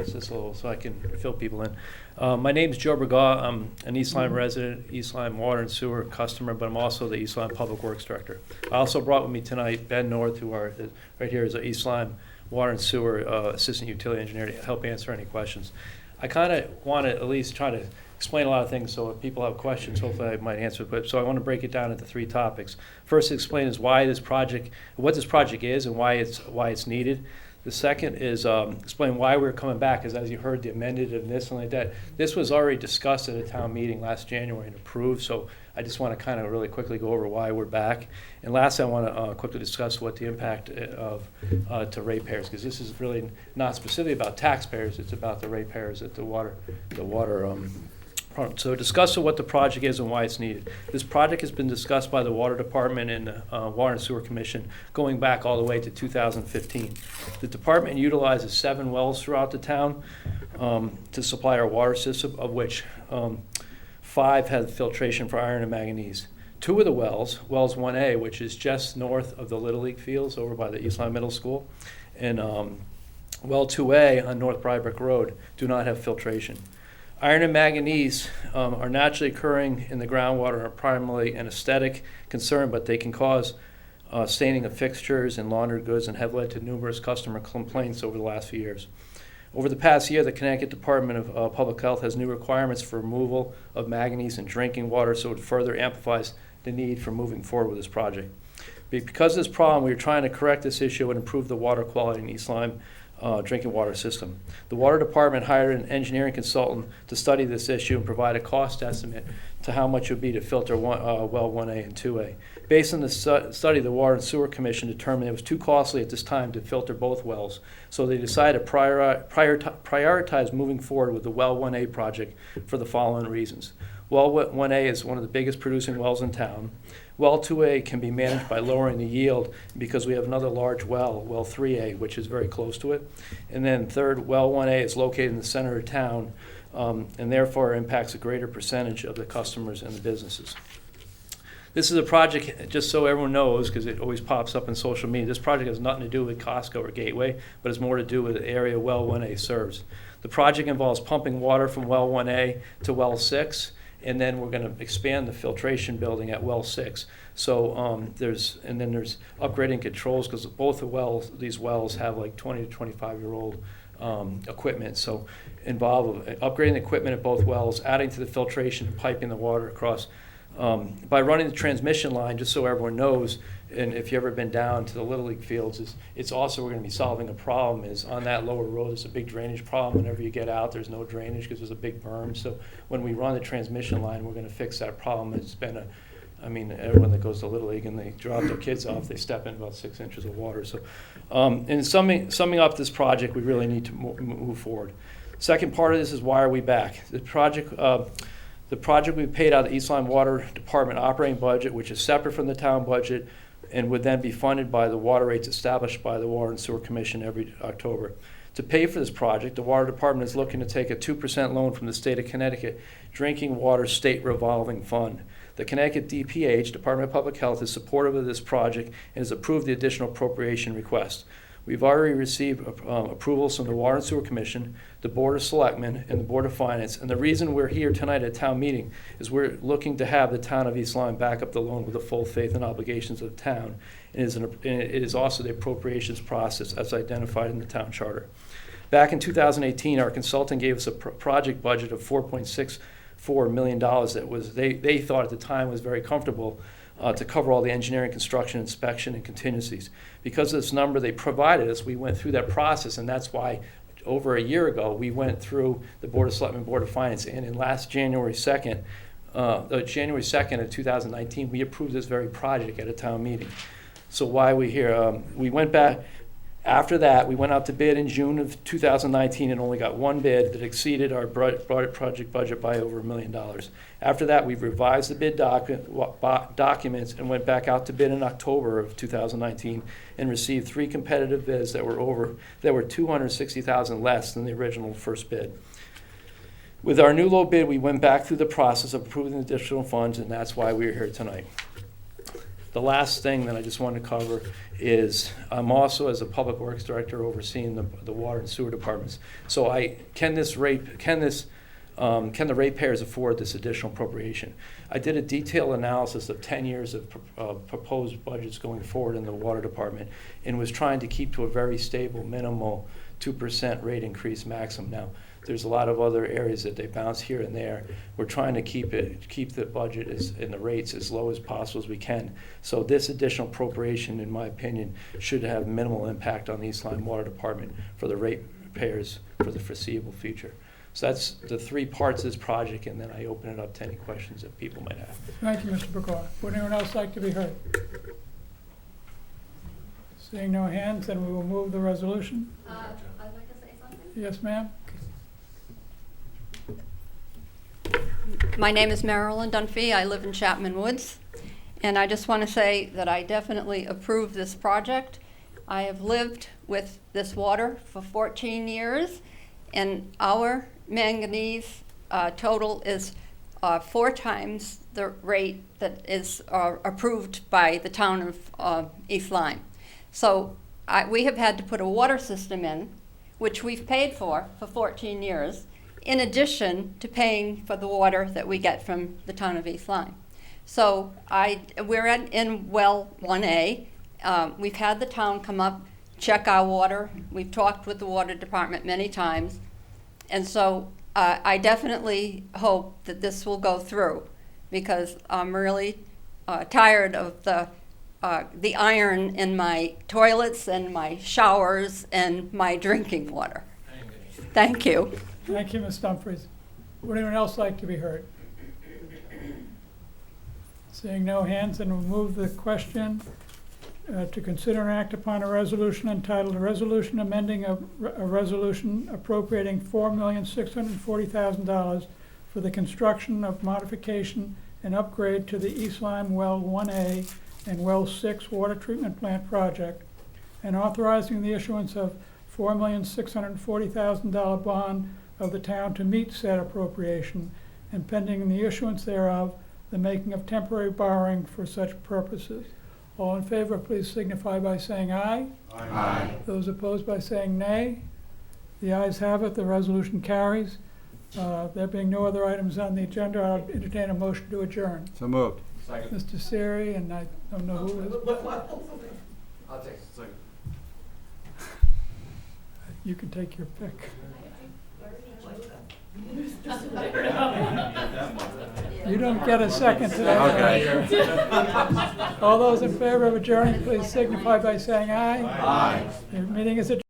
Just this little, so I can fill people in. My name is Joe Bergaw. I'm an East Lyme resident, East Lyme Water and Sewer customer, but I'm also the East Lyme Public Works Director. I also brought with me tonight Ben North, who are right here is an East Lyme Water and Sewer Assistant Utility Engineer, to help answer any questions. I kind of want to at least try to explain a lot of things, so if people have questions, hopefully I might answer. But so I want to break it down into 3 topics. First, to explain is why this project, what this project is, and why it's needed. The second is explain why we're coming back, because as you heard, the amended and this and like that. This was already discussed at a town meeting last January and approved. So I just want to kind of really quickly go over why we're back. And lastly, I want to quickly discuss what the impact of to ratepayers, because this is really not specifically about taxpayers. It's about the ratepayers at the water. So discuss what the project is and why it's needed. This project has been discussed by the Water Department and the Water and Sewer Commission going back all the way to 2015. The department utilizes 7 wells throughout the town to supply our water system, of which 5 have filtration for iron and manganese. 2 of the wells, Wells 1A, which is just north of the Little League fields over by the East Lyme Middle School, and Well 2A on North Brybrook Road, do not have filtration. Iron and manganese are naturally occurring in the groundwater and are primarily an aesthetic concern, but they can cause staining of fixtures and laundered goods and have led to numerous customer complaints over the last few years. Over the past year, the Connecticut Department of Public Health has new requirements for removal of manganese in drinking water, so it further amplifies the need for moving forward with this project. Because of this problem, we are trying to correct this issue and improve the water quality in East Lyme drinking water system. The Water Department hired an engineering consultant to study this issue and provide a cost estimate to how much it would be to filter well 1A and 2A. Based on the study, the Water and Sewer Commission determined it was too costly at this time to filter both wells, so they decided to prioritize moving forward with the Well 1A project for the following reasons. Well 1A is one of the biggest producing wells in town. Well 2A can be managed by lowering the yield because we have another large well, Well 3A, which is very close to it. And then third, Well 1A is located in the center of town and therefore impacts a greater percentage of the customers and the businesses. This is a project, just so everyone knows, because it always pops up in social media, this project has nothing to do with Costco or Gateway, but it's more to do with the area Well 1A serves. The project involves pumping water from Well 1A to Well 6, and then we're going to expand the filtration building at Well 6. So there's upgrading controls, because both of these wells have like 20 to 25-year-old equipment. So involve upgrading the equipment at both wells, adding to the filtration, and piping the water across. By running the transmission line, just so everyone knows, and if you've ever been down to the Little League fields, it's also we're going to be solving a problem is on that lower road, there's a big drainage problem. Whenever you get out, there's no drainage because there's a big berm. So when we run the transmission line, we're going to fix that problem. It's been everyone that goes to Little League and they drop their kids off, they step in about 6 inches of water. So in summing up this project, we really need to move forward. Second part of this is why are we back? The project we paid out of the East Lyme Water Department operating budget, which is separate from the town budget, and would then be funded by the water rates established by the Water and Sewer Commission every October. To pay for this project, the Water Department is looking to take a 2% loan from the state of Connecticut Drinking Water State Revolving Fund. The Connecticut DPH, Department of Public Health, is supportive of this project and has approved the additional appropriation request. We've already received approvals from the Water and Sewer Commission, the Board of Selectmen, and the Board of Finance. And the reason we're here tonight at town meeting is we're looking to have the town of East Lyme back up the loan with the full faith and obligations of the town. It is also the appropriations process as identified in the town charter. Back in 2018, our consultant gave us a project budget of $4.64 million that was they thought at the time was very comfortable to cover all the engineering, construction, inspection, and contingencies. Because of this number they provided us, we went through that process, and that's why over a year ago we went through the Board of Selectmen, Board of Finance, and in last January 2nd of 2019, we approved this very project at a town meeting. So why are we here? We went back. After that, we went out to bid in June of 2019 and only got one bid that exceeded our project budget by over $1 million. After that, we revised the bid documents and went back out to bid in October of 2019 and received 3 competitive bids that were $260,000 less than the original first bid. With our new low bid, we went back through the process of approving additional funds, and that's why we're here tonight. The last thing that I just want to cover is I'm also, as a Public Works Director, overseeing the water and sewer departments. So can the ratepayers afford this additional appropriation? I did a detailed analysis of 10 years of proposed budgets going forward in the water department and was trying to keep to a very stable, minimal 2% rate increase maximum. Now, there's a lot of other areas that they bounce here and there. We're trying to keep the budget and the rates as low as possible as we can. So this additional appropriation, in my opinion, should have minimal impact on the East Lyme Water Department for the ratepayers for the foreseeable future. So that's the three parts of this project, and then I open it up to any questions that people might have. Thank you, Mr. Brokaw. Would anyone else like to be heard? Seeing no hands, then we will move the resolution. I'd like to say something. Yes, ma'am? My name is Marilyn Dunphy. I live in Chapman Woods. And I just want to say that I definitely approve this project. I have lived with this water for 14 years, and our manganese total is 4 times the rate that is approved by the town of East Lyme. So we have had to put a water system in, which we've paid for 14 years, in addition to paying for the water that we get from the town of East Lyme. So we're in well 1A. We've had the town come up, check our water. We've talked with the water department many times. And so I definitely hope that this will go through, because I'm really tired of the iron in my toilets and my showers and my drinking water. Thank you. Thank you, Ms. Dumfries. Would anyone else like to be heard? Seeing no hands, then we'll move the question to consider and act upon a resolution entitled, "A Resolution Amending a Resolution Appropriating $4,640,000 for the construction of modification and upgrade to the East Lyme Well 1A and Well 6 Water Treatment Plant Project, and authorizing the issuance of $4,640,000 bond of the town to meet said appropriation, and pending the issuance thereof, the making of temporary borrowing for such purposes." All in favor, please signify by saying aye. Aye. Those opposed by saying nay. The ayes have it. The resolution carries. There being no other items on the agenda, I'll entertain a motion to adjourn. So moved. Second. Mr. Siri, and I don't know who it is. I'll take it. Second. You can take your pick. You don't get a second today. Okay. All those in favor of adjourning, please signify by saying aye. Aye. The meeting is adjourned.